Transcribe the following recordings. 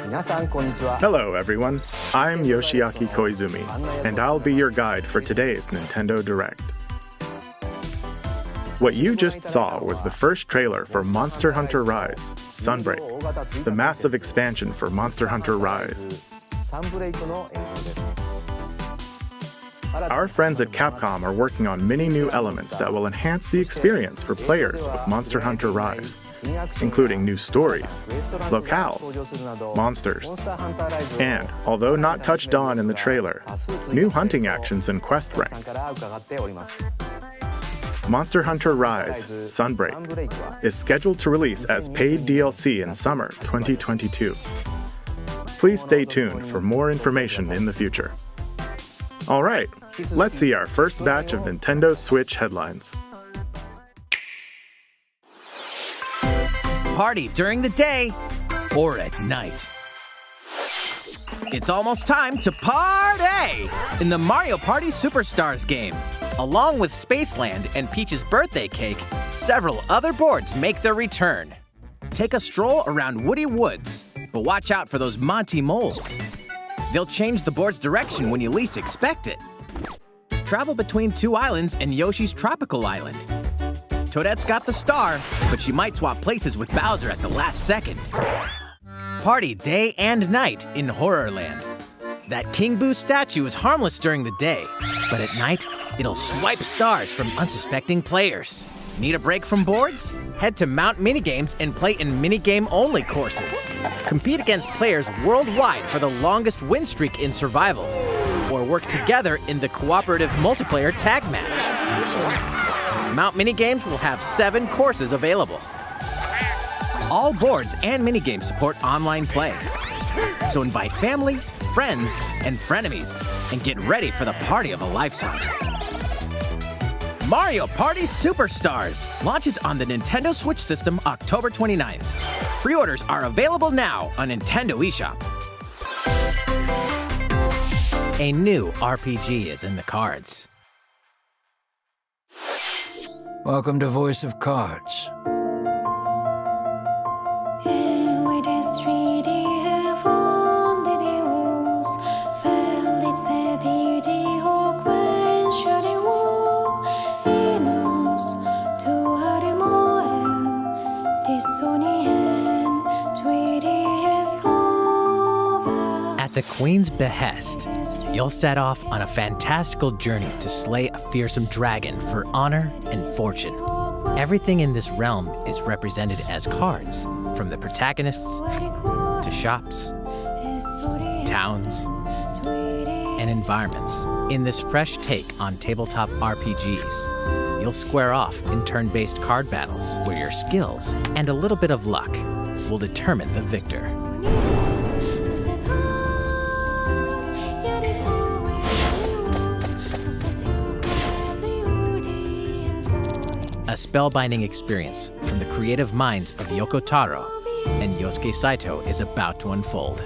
Hello, everyone. I'm Yoshiaki Koizumi, and I'll be your guide for today's Nintendo Direct. What you just saw was the first trailer for Monster Hunter Rise: Sunbreak, the massive expansion for Monster Hunter Rise. Our friends at Capcom are working on many new elements that will enhance the experience for players of Monster Hunter Rise, including new stories, locales, monsters, and, although not touched on in the trailer, new hunting actions and quest rank. Monster Hunter Rise: Sunbreak is scheduled to release as paid DLC in summer 2022. Please stay tuned for more information in the future. All right, let's see our first batch of Nintendo Switch headlines. Party during the day or at night. It's almost time to party in the Mario Party Superstars game. Along with Spaceland and Peach's birthday cake, several other boards make their return. Take a stroll around Woody Woods, but watch out for those Monty moles. They'll change the board's direction when you least expect it. Travel between two islands and Yoshi's tropical island. Toadette's got the star, but she might swap places with Bowser at the last second. Party day and night in Horrorland. That King Boo statue is harmless during the day, but at night, it'll swipe stars from unsuspecting players. Need a break from boards? Head to Mount Minigames and play in minigame-only courses. Compete against players worldwide for the longest win streak in survival, or work together in the cooperative multiplayer tag match. Mount Minigames will have 7 courses available. All boards and minigames support online play. So invite family, friends, and frenemies, and get ready for the party of a lifetime. Mario Party Superstars launches on the Nintendo Switch system October 29th. Pre-orders are available now on Nintendo eShop. A new RPG is in the cards. Welcome to Voice of Cards. At the Queen's behest, you'll set off on a fantastical journey to slay a fearsome dragon for honor and fortune. Everything in this realm is represented as cards, from the protagonists to shops, towns, and environments. In this fresh take on tabletop RPGs, you'll square off in turn-based card battles where your skills and a little bit of luck will determine the victor. A spellbinding experience from the creative minds of Yoko Taro and Yosuke Saito is about to unfold.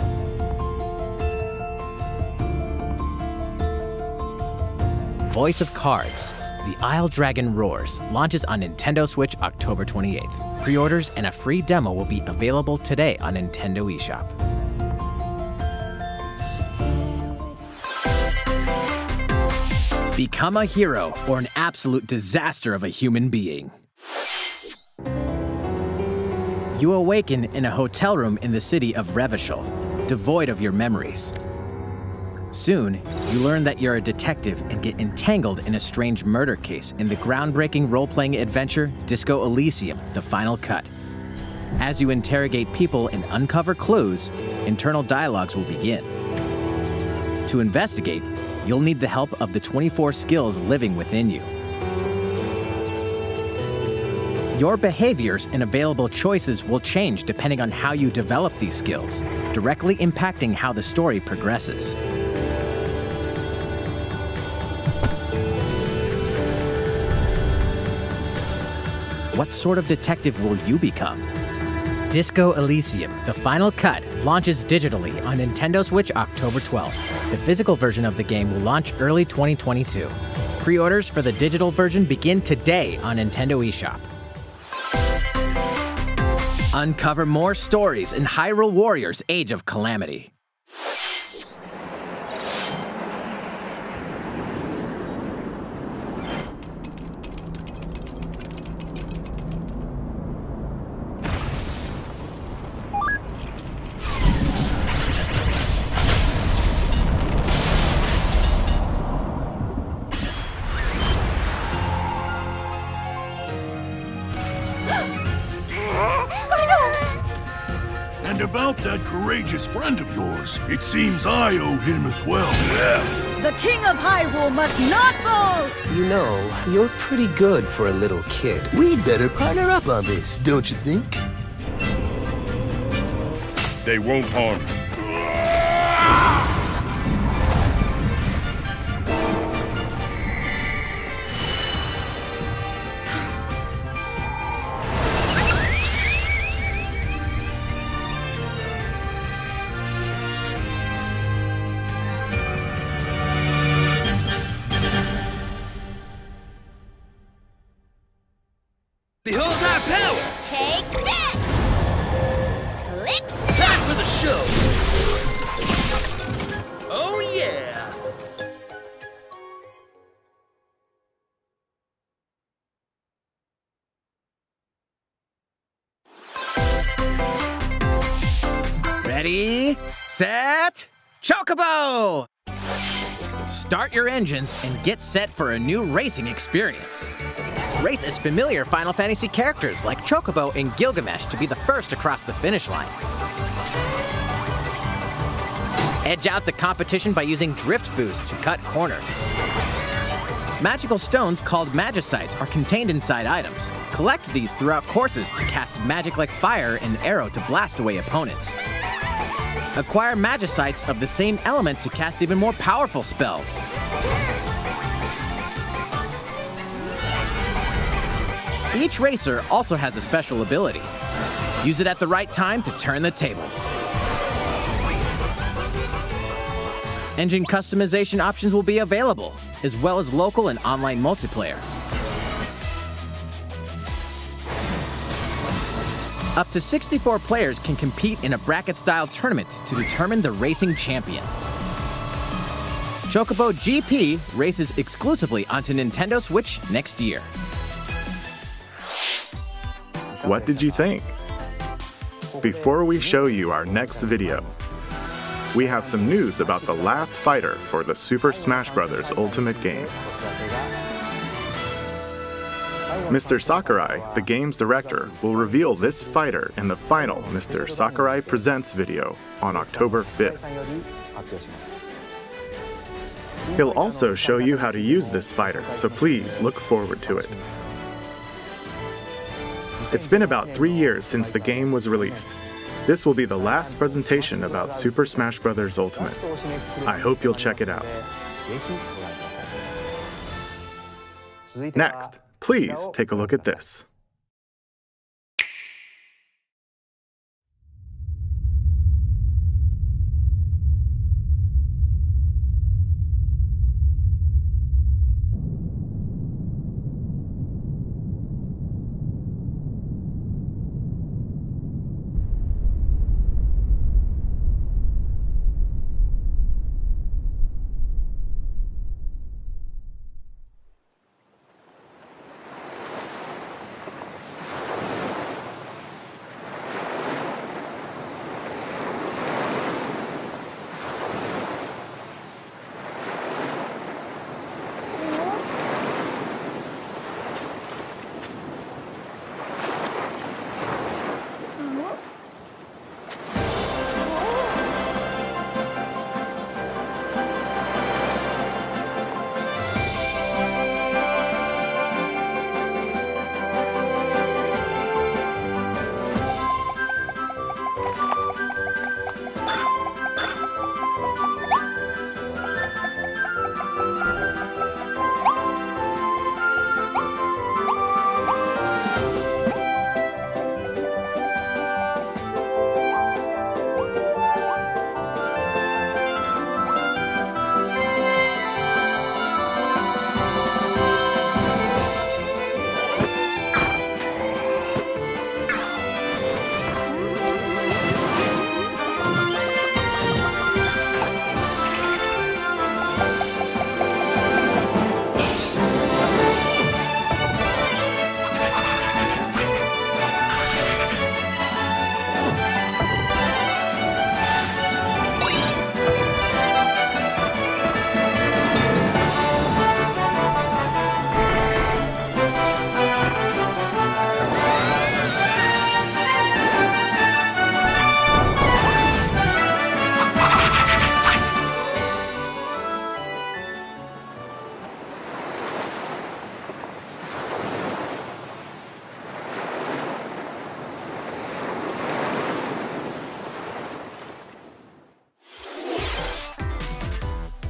Voice of Cards, The Isle Dragon Roars launches on Nintendo Switch October 28th. Pre-orders and a free demo will be available today on Nintendo eShop. Become a hero or an absolute disaster of a human being. You awaken in a hotel room in the city of Revachol, devoid of your memories. Soon, you learn that you're a detective and get entangled in a strange murder case in the groundbreaking role-playing adventure Disco Elysium: The Final Cut. As you interrogate people and uncover clues, internal dialogues will begin. To investigate, you'll need the help of the 24 skills living within you. Your behaviors and available choices will change depending on how you develop these skills, directly impacting how the story progresses. What sort of detective will you become? Disco Elysium: The Final Cut launches digitally on Nintendo Switch October 12th. The physical version of the game will launch early 2022. Pre-orders for the digital version begin today on Nintendo eShop. Uncover more stories in Hyrule Warriors Age of Calamity. And about that courageous friend of yours, it seems I owe him as well. The King of Hyrule must not fall! You know, you're pretty good for a little kid. We'd better partner up on this, don't you think? They won't harm him. Behold our power! Take that! Licks! Time for the show! Oh yeah! Ready, set, Chocobo! Start your engines and get set for a new racing experience. Race as familiar Final Fantasy characters like Chocobo and Gilgamesh to be the first across the finish line. Edge out the competition by using drift boost to cut corners. Magical stones called Magicites are contained inside items. Collect these throughout courses to cast magic like fire and arrow to blast away opponents. Acquire Magicites of the same element to cast even more powerful spells. Each racer also has a special ability. Use it at the right time to turn the tables. Engine customization options will be available, as well as local and online multiplayer. Up to 64 players can compete in a bracket-style tournament to determine the racing champion. Chocobo GP races exclusively onto Nintendo Switch next year. What did you think? Before we show you our next video, we have some news about the last fighter for the Super Smash Bros. Ultimate game. Mr. Sakurai, the game's director, will reveal this fighter in the final Mr. Sakurai Presents video on October 5th. He'll also show you how to use this fighter, so please look forward to it. It's been about 3 years since the game was released. This will be the last presentation about Super Smash Bros. Ultimate. I hope you'll check it out. Next, please take a look at this.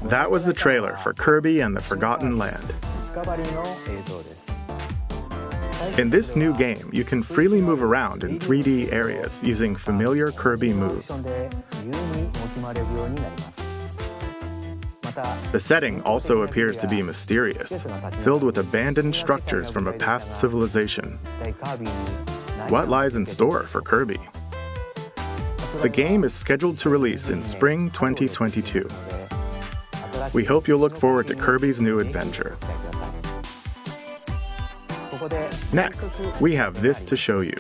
That was the trailer for Kirby and the Forgotten Land. In this new game, you can freely move around in 3D areas using familiar Kirby moves. The setting also appears to be mysterious, filled with abandoned structures from a past civilization. What lies in store for Kirby? The game is scheduled to release in spring 2022. We hope you'll look forward to Kirby's new adventure. Next, we have this to show you.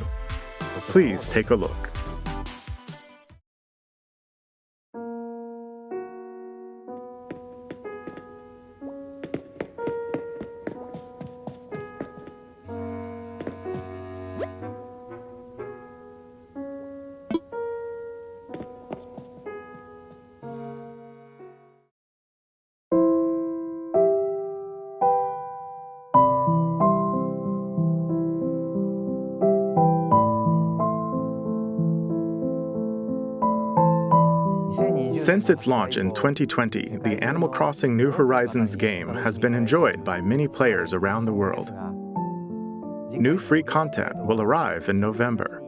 Please take a look. Since its launch in 2020, the Animal Crossing New Horizons game has been enjoyed by many players around the world. New free content will arrive in November.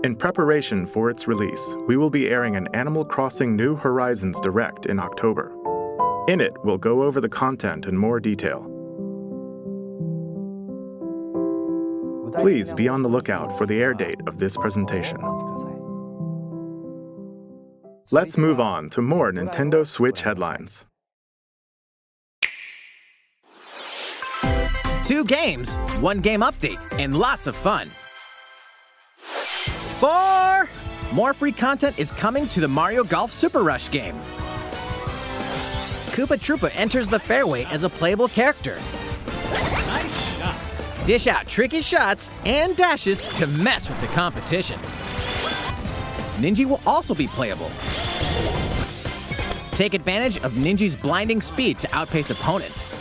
In preparation for its release, we will be airing an Animal Crossing New Horizons Direct in October. In it, we'll go over the content in more detail. Please be on the lookout for the air date of this presentation. Let's move on to more Nintendo Switch headlines. 2 games, 1 game update, and lots of fun. 4! More free content is coming to the Mario Golf Super Rush game. Koopa Troopa enters the fairway as a playable character. Nice shot. Dish out tricky shots and dashes to mess with the competition. Ninja will also be playable. Take advantage of Ninja's blinding speed to outpace opponents.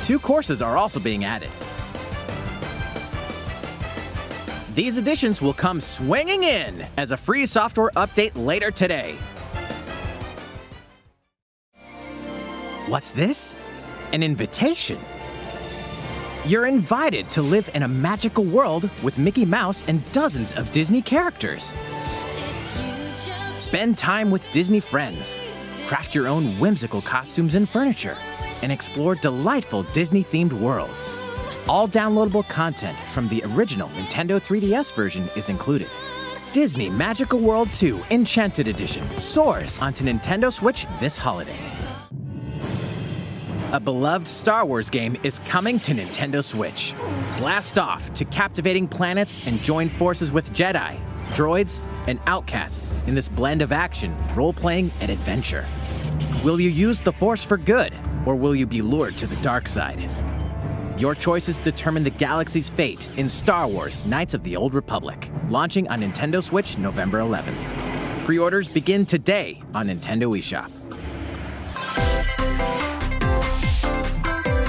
2 courses are also being added. These additions will come swinging in as a free software update later today. What's this? An invitation. You're invited to live in a magical world with Mickey Mouse and dozens of Disney characters. Spend time with Disney friends, craft your own whimsical costumes and furniture, and explore delightful Disney-themed worlds. All downloadable content from the original Nintendo 3DS version is included. Disney Magical World 2 Enchanted Edition soars onto Nintendo Switch this holiday. A beloved Star Wars game is coming to Nintendo Switch. Blast off to captivating planets and join forces with Jedi, droids, and outcasts in this blend of action, role-playing, and adventure. Will you use the Force for good, or will you be lured to the dark side? Your choices determine the galaxy's fate in Star Wars Knights of the Old Republic, launching on Nintendo Switch November 11th. Pre-orders begin today on Nintendo eShop.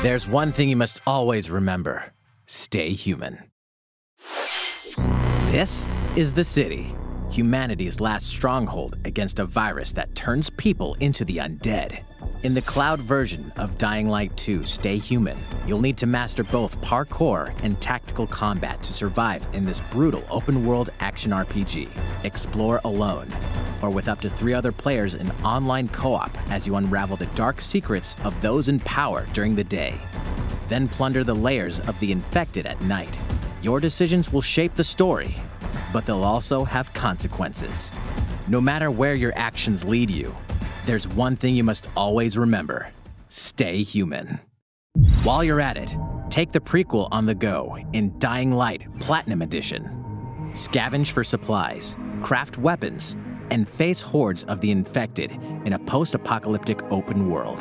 There's one thing you must always remember. Stay human. This is the city, humanity's last stronghold against a virus that turns people into the undead. In the cloud version of Dying Light 2 Stay Human, you'll need to master both parkour and tactical combat to survive in this brutal open-world action RPG. Explore alone, or with up to 3 other players in online co-op as you unravel the dark secrets of those in power during the day. Then plunder the layers of the infected at night. Your decisions will shape the story, but they'll also have consequences. No matter where your actions lead you, there's one thing you must always remember. Stay human. While you're at it, take the prequel on the go in Dying Light Platinum Edition. Scavenge for supplies, craft weapons, and face hordes of the infected in a post-apocalyptic open world.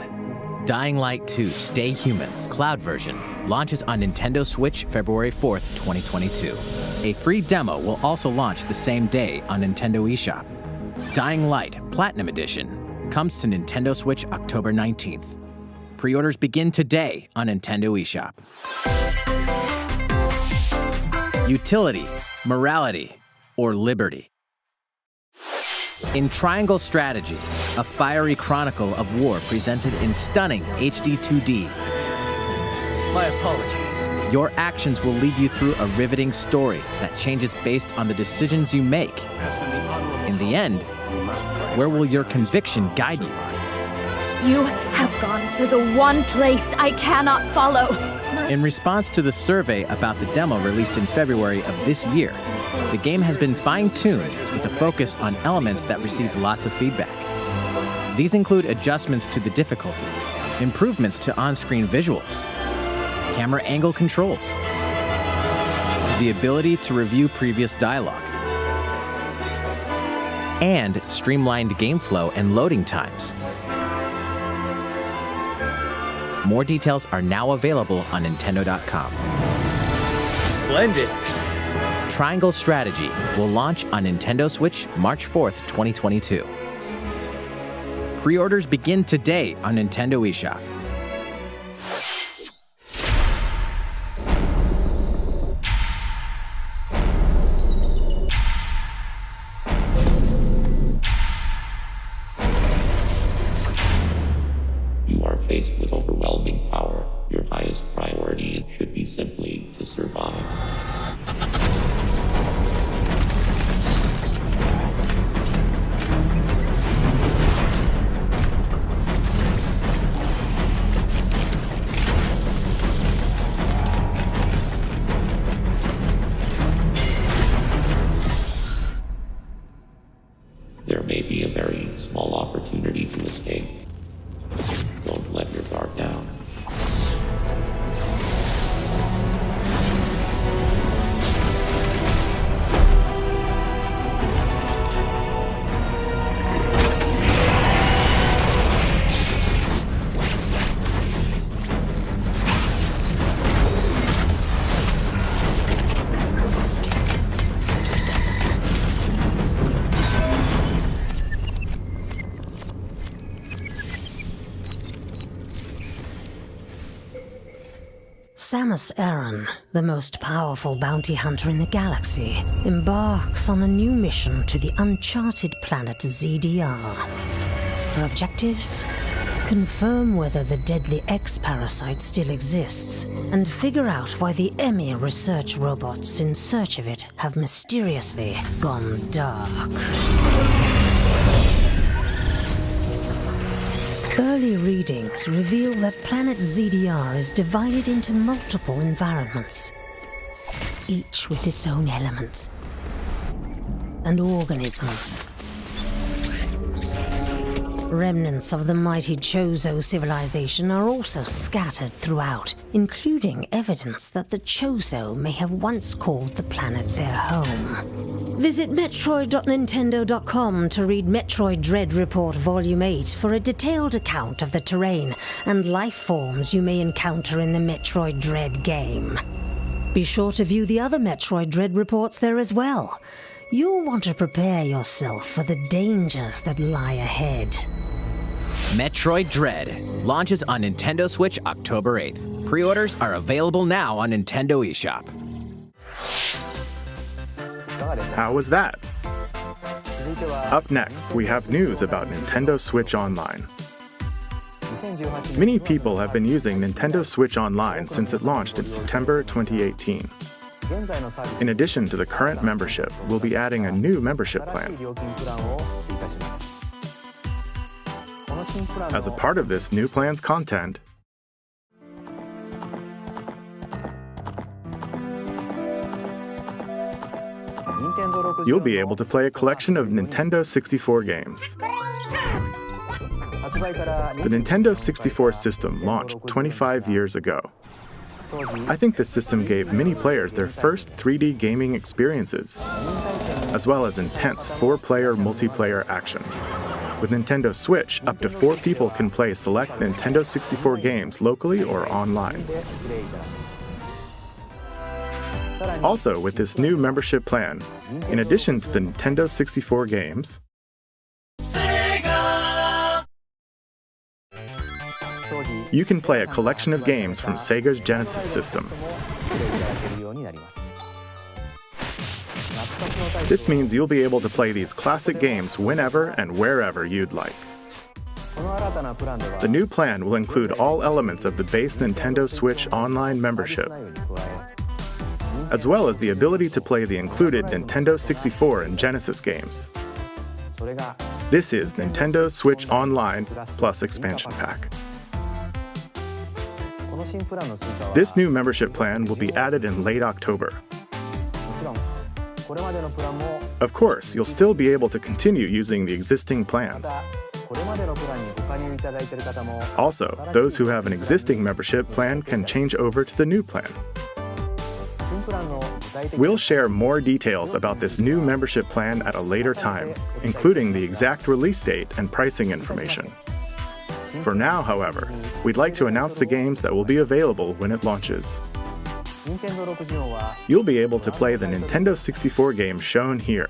Dying Light 2 Stay Human Cloud version launches on Nintendo Switch February 4th, 2022. A free demo will also launch the same day on Nintendo eShop. Dying Light Platinum Edition comes to Nintendo Switch October 19th. Pre-orders begin today on Nintendo eShop. Utility, morality, or liberty? In Triangle Strategy, a fiery chronicle of war presented in stunning HD 2D. My apologies. Your actions will lead you through a riveting story that changes based on the decisions you make. In the end, where will your conviction guide you? You have gone to the one place I cannot follow. In response to the survey about the demo released in February of this year, the game has been fine-tuned with a focus on elements that received lots of feedback. These include adjustments to the difficulty, improvements to on-screen visuals, camera angle controls, the ability to review previous dialogue, and streamlined game flow and loading times. More details are now available on Nintendo.com. Splendid. Triangle Strategy will launch on Nintendo Switch March 4th, 2022. Pre-orders begin today on Nintendo eShop. You are faced with overwhelming power. Your highest priority should be simply to survive. There may be a very small opportunity to escape. Don't let your guard down. Samus Aran, the most powerful bounty hunter in the galaxy, embarks on a new mission to the uncharted planet ZDR. Her objectives? Confirm whether the deadly X-parasite still exists, and figure out why the EMI research robots in search of it have mysteriously gone dark. Early readings reveal that planet ZDR is divided into multiple environments, each with its own elements and organisms. Remnants of the mighty Chozo civilization are also scattered throughout, including evidence that the Chozo may have once called the planet their home. Visit Metroid.Nintendo.com to read Metroid Dread Report Volume 8 for a detailed account of the terrain and life forms you may encounter in the Metroid Dread game. Be sure to view the other Metroid Dread reports there as well. You'll want to prepare yourself for the dangers that lie ahead. Metroid Dread launches on Nintendo Switch October 8th. Pre-orders are available now on Nintendo eShop. How was that? Up next, we have news about Nintendo Switch Online. Many people have been using Nintendo Switch Online since it launched in September 2018. In addition to the current membership, we'll be adding a new membership plan. As a part of this new plan's content, you'll be able to play a collection of Nintendo 64 games. The Nintendo 64 system launched 25 years ago. I think this system gave many players their first 3D gaming experiences, as well as intense 4-player multiplayer action. With Nintendo Switch, up to 4 people can play select Nintendo 64 games locally or online. Also, with this new membership plan, in addition to the Nintendo 64 games, you can play a collection of games from Sega's Genesis system. This means you'll be able to play these classic games whenever and wherever you'd like. The new plan will include all elements of the base Nintendo Switch Online membership, as well as the ability to play the included Nintendo 64 and Genesis games. This is Nintendo Switch Online plus Expansion Pack. This new membership plan will be added in late October. Of course, you'll still be able to continue using the existing plans. Also, those who have an existing membership plan can change over to the new plan. We'll share more details about this new membership plan at a later time, including the exact release date and pricing information. For now, however, we'd like to announce the games that will be available when it launches. You'll be able to play the Nintendo 64 games shown here,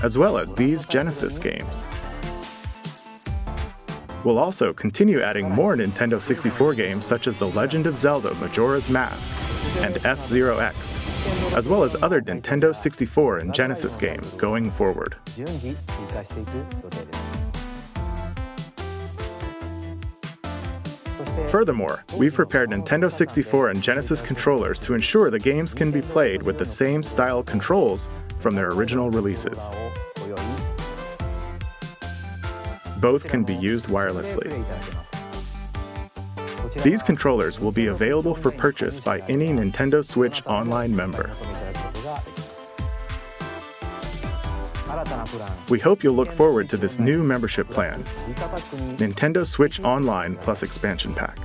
as well as these Genesis games. We'll also continue adding more Nintendo 64 games such as The Legend of Zelda Majora's Mask and F-Zero X, as well as other Nintendo 64 and Genesis games going forward. Furthermore, we've prepared Nintendo 64 and Genesis controllers to ensure the games can be played with the same style controls from their original releases. Both can be used wirelessly. These controllers will be available for purchase by any Nintendo Switch Online member. We hope you'll look forward to this new membership plan, Nintendo Switch Online plus Expansion Pack.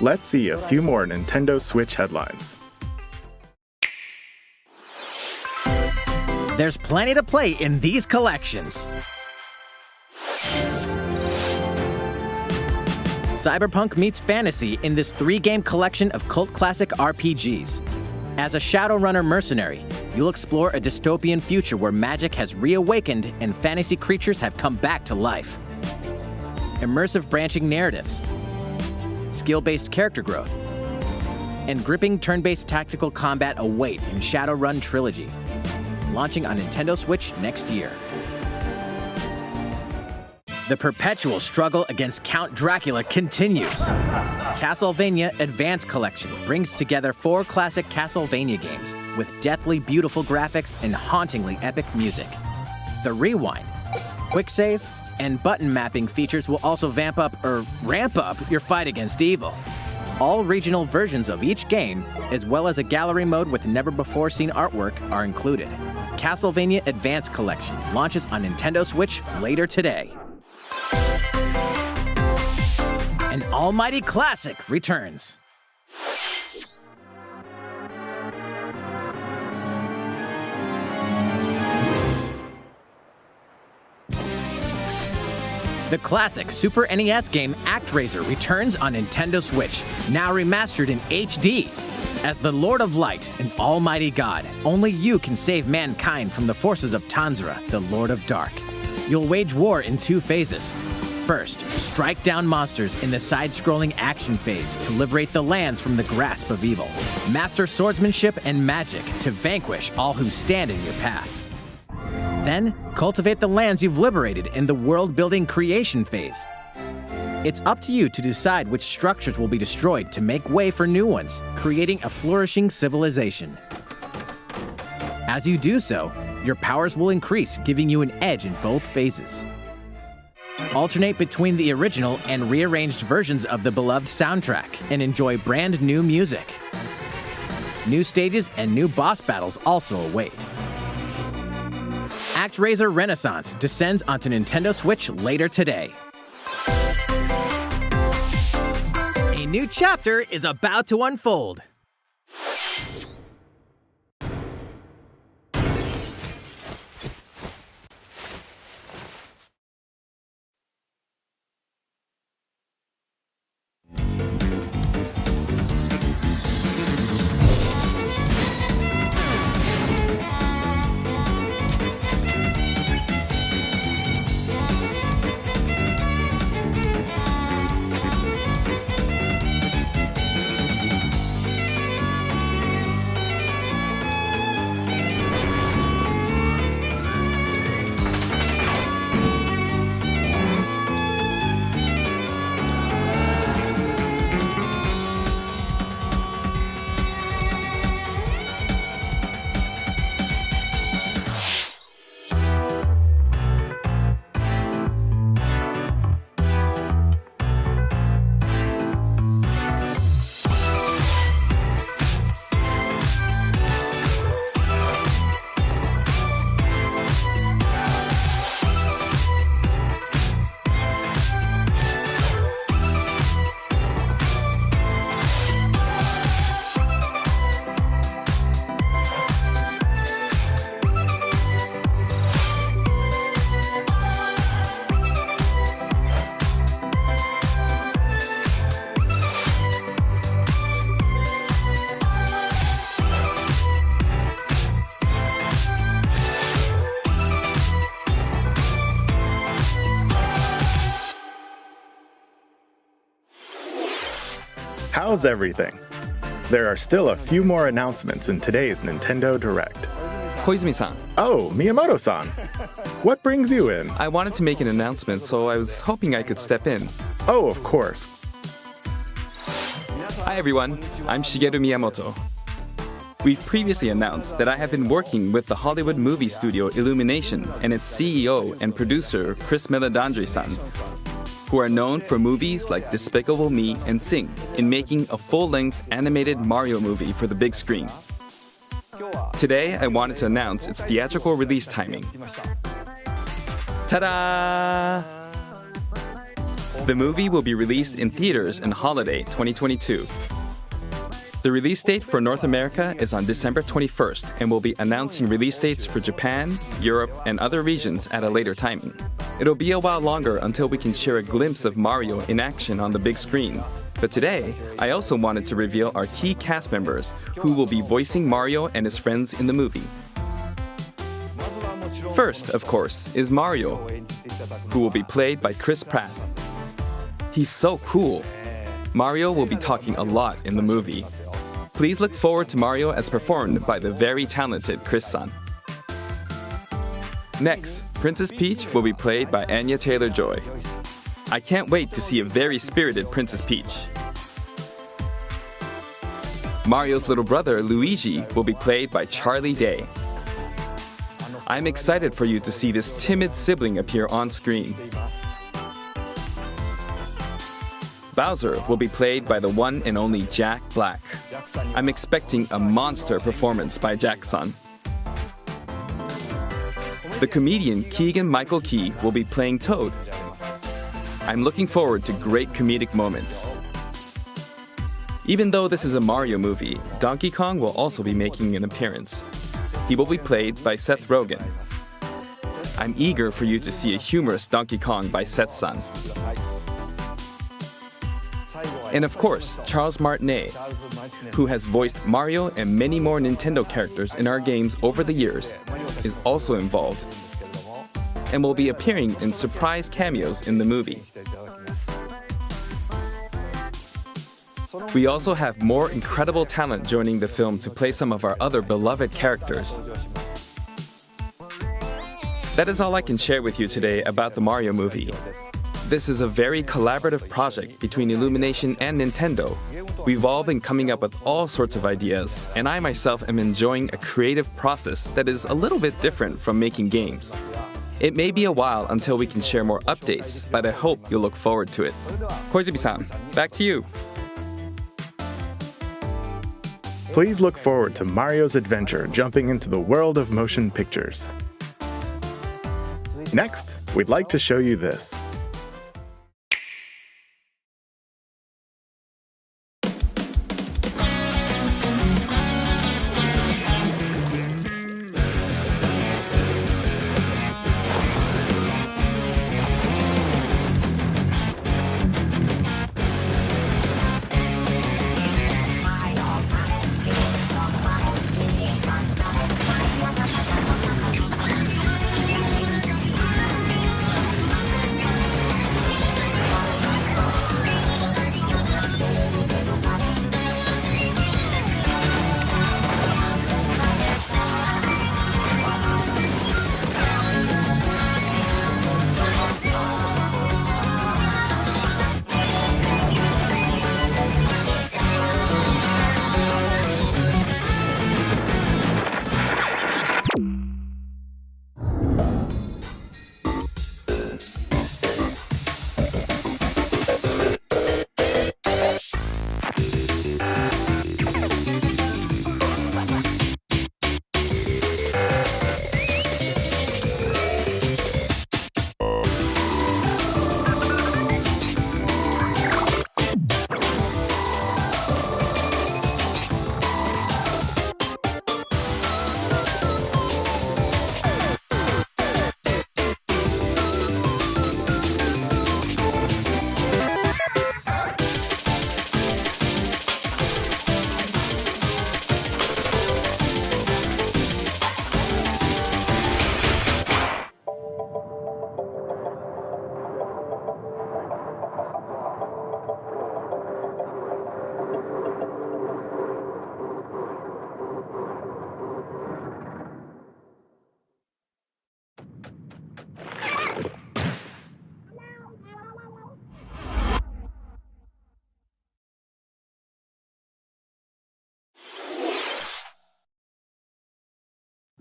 Let's see a few more Nintendo Switch headlines. There's plenty to play in these collections. Cyberpunk meets fantasy in this 3-game collection of cult classic RPGs. As a Shadowrunner mercenary, you'll explore a dystopian future where magic has reawakened and fantasy creatures have come back to life. Immersive branching narratives, skill-based character growth, and gripping turn-based tactical combat await in Shadowrun Trilogy, launching on Nintendo Switch next year. The perpetual struggle against Count Dracula continues. Castlevania Advance Collection brings together 4 classic Castlevania games with deathly beautiful graphics and hauntingly epic music. The Rewind, Quick Save, and button mapping features will also ramp up your fight against evil. All regional versions of each game, as well as a gallery mode with never-before-seen artwork, are included. Castlevania Advance Collection launches on Nintendo Switch later today. An almighty classic returns. The classic Super NES game ActRaiser returns on Nintendo Switch, now remastered in HD. As the Lord of Light and Almighty God, only you can save mankind from the forces of Tanzra, the Lord of Dark. You'll wage war in 2 phases. First, strike down monsters in the side-scrolling action phase to liberate the lands from the grasp of evil. Master swordsmanship and magic to vanquish all who stand in your path. Then, cultivate the lands you've liberated in the world-building creation phase. It's up to you to decide which structures will be destroyed to make way for new ones, creating a flourishing civilization. As you do so, your powers will increase, giving you an edge in both phases. Alternate between the original and rearranged versions of the beloved soundtrack and enjoy brand new music. New stages and new boss battles also await. ActRaiser Renaissance descends onto Nintendo Switch later today. A new chapter is about to unfold. How's everything? There are still a few more announcements in today's Nintendo Direct. Koizumi-san, Oh, Miyamoto-san. What brings you in? I wanted to make an announcement, so I was hoping I could step in. Oh, of course. Hi everyone, I'm Shigeru Miyamoto. We've previously announced that I have been working with the Hollywood movie studio Illumination and its CEO and producer Chris Meledandri-san, who are known for movies like Despicable Me and Sing, in making a full-length animated Mario movie for the big screen. Today, I wanted to announce its theatrical release timing. Ta-da! The movie will be released in theaters in holiday 2022. The release date for North America is on December 21st, and we'll be announcing release dates for Japan, Europe, and other regions at a later timing. It'll be a while longer until we can share a glimpse of Mario in action on the big screen. But today, I also wanted to reveal our key cast members who will be voicing Mario and his friends in the movie. First, of course, is Mario, who will be played by Chris Pratt. He's so cool. Mario will be talking a lot in the movie. Please look forward to Mario as performed by the very talented Chris-san. Next, Princess Peach will be played by Anya Taylor-Joy. I can't wait to see a very spirited Princess Peach. Mario's little brother, Luigi, will be played by Charlie Day. I'm excited for you to see this timid sibling appear on screen. Bowser will be played by the one and only Jack Black. I'm expecting a monster performance by Jack-san. The comedian Keegan-Michael Key will be playing Toad. I'm looking forward to great comedic moments. Even though this is a Mario movie, Donkey Kong will also be making an appearance. He will be played by Seth Rogen. I'm eager for you to see a humorous Donkey Kong by Seth-san. And of course, Charles Martinet, who has voiced Mario and many more Nintendo characters in our games over the years, is also involved and will be appearing in surprise cameos in the movie. We also have more incredible talent joining the film to play some of our other beloved characters. That is all I can share with you today about the Mario movie. This is a very collaborative project between Illumination and Nintendo. We've all been coming up with all sorts of ideas, and I myself am enjoying a creative process that is a little bit different from making games. It may be a while until we can share more updates, but I hope you'll look forward to it. Koizumi-san, back to you. Please look forward to Mario's adventure jumping into the world of motion pictures. Next, we'd like to show you this.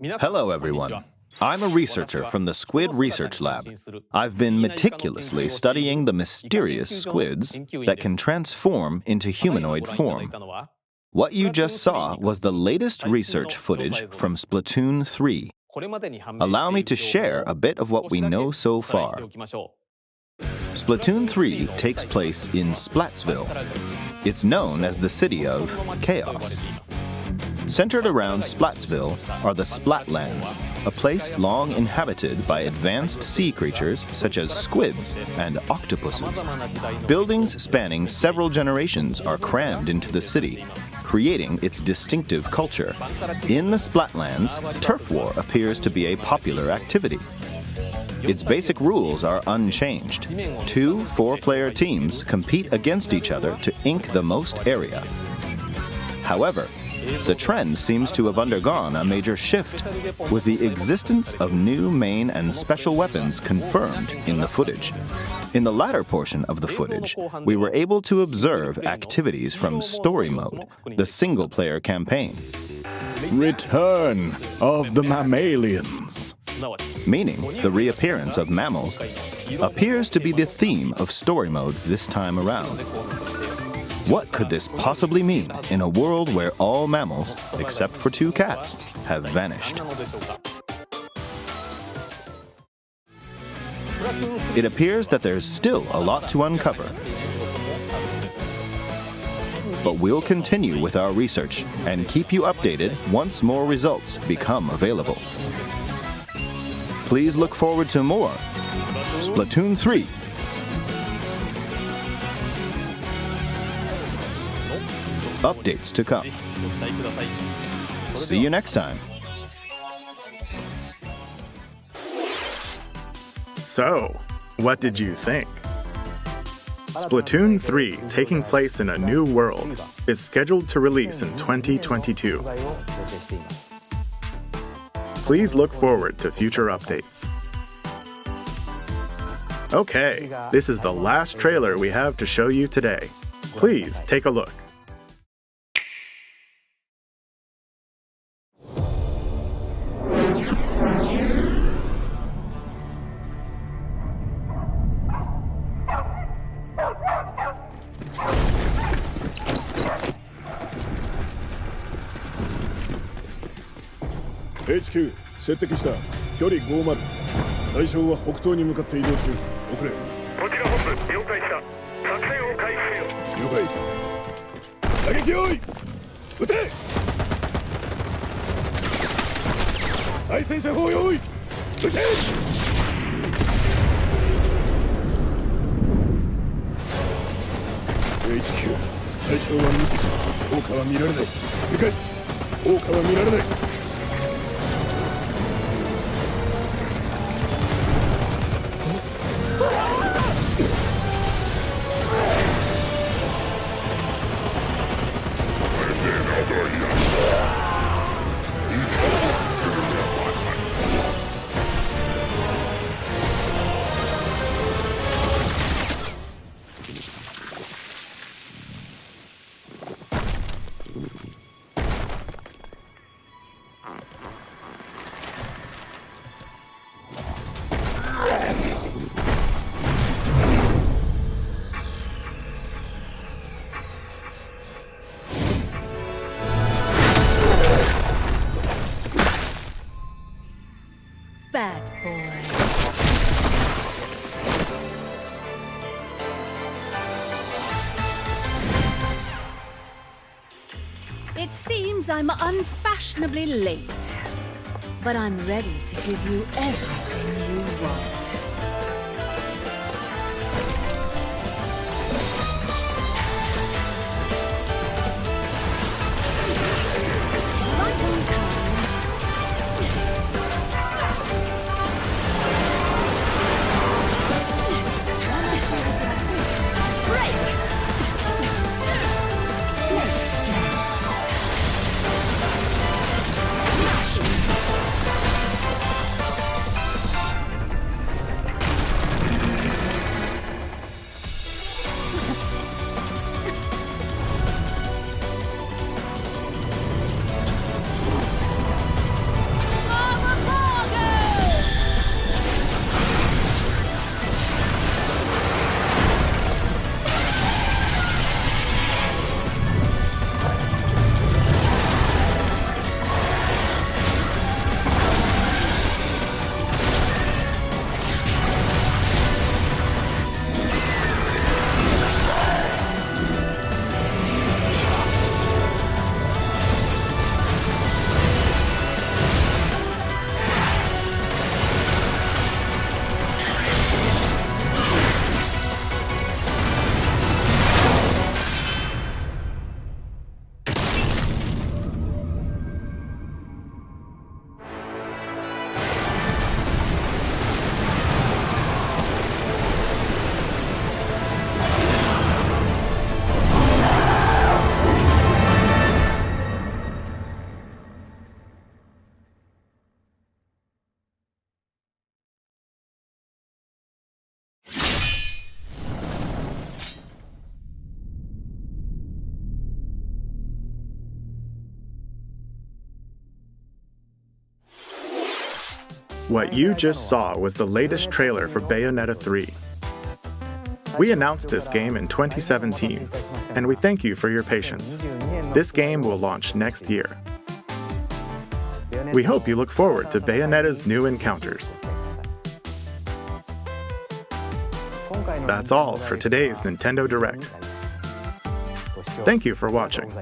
Hello, everyone. I'm a researcher from the Squid Research Lab. I've been meticulously studying the mysterious squids that can transform into humanoid form. What you just saw was the latest research footage from Splatoon 3. Allow me to share a bit of what we know so far. Splatoon 3 takes place in Splatsville. It's known as the City of Chaos. Centered around Splatsville are the Splatlands, a place long inhabited by advanced sea creatures such as squids and octopuses. Buildings spanning several generations are crammed into the city, creating its distinctive culture. In the Splatlands, turf war appears to be a popular activity. Its basic rules are unchanged. 2 4-player teams compete against each other to ink the most area. However, the trend seems to have undergone a major shift, with the existence of new main and special weapons confirmed in the footage. In the latter portion of the footage, we were able to observe activities from Story Mode, the single-player campaign. Return of the mammalians. Meaning the reappearance of mammals appears to be the theme of Story Mode this time around. What could this possibly mean in a world where all mammals, except for 2 cats, have vanished? It appears that there's still a lot to uncover. But we'll continue with our research and keep you updated once more results become available. Please look forward to more Splatoon 3. Updates to come. See you next time. So, what did you think? Splatoon 3, taking place in a new world, is scheduled to release in 2022. Please look forward to future updates. Okay, this is the last trailer we have to show you today. Please take a look. HQ 接敵した距離50対象は北東に向かって移動中遅れこちら本部了解した作戦を開始せよ了解打撃用意撃て対戦車砲用意撃てHQ 対象は3つ効果は見られない理解効果は見られないBad boys. It seems I'm unfashionably late, but I'm ready to give you everything you want. Right on time. What you just saw was the latest trailer for Bayonetta 3. We announced this game in 2017, and we thank you for your patience. This game will launch next year. We hope you look forward to Bayonetta's new encounters. That's all for today's Nintendo Direct. Thank you for watching.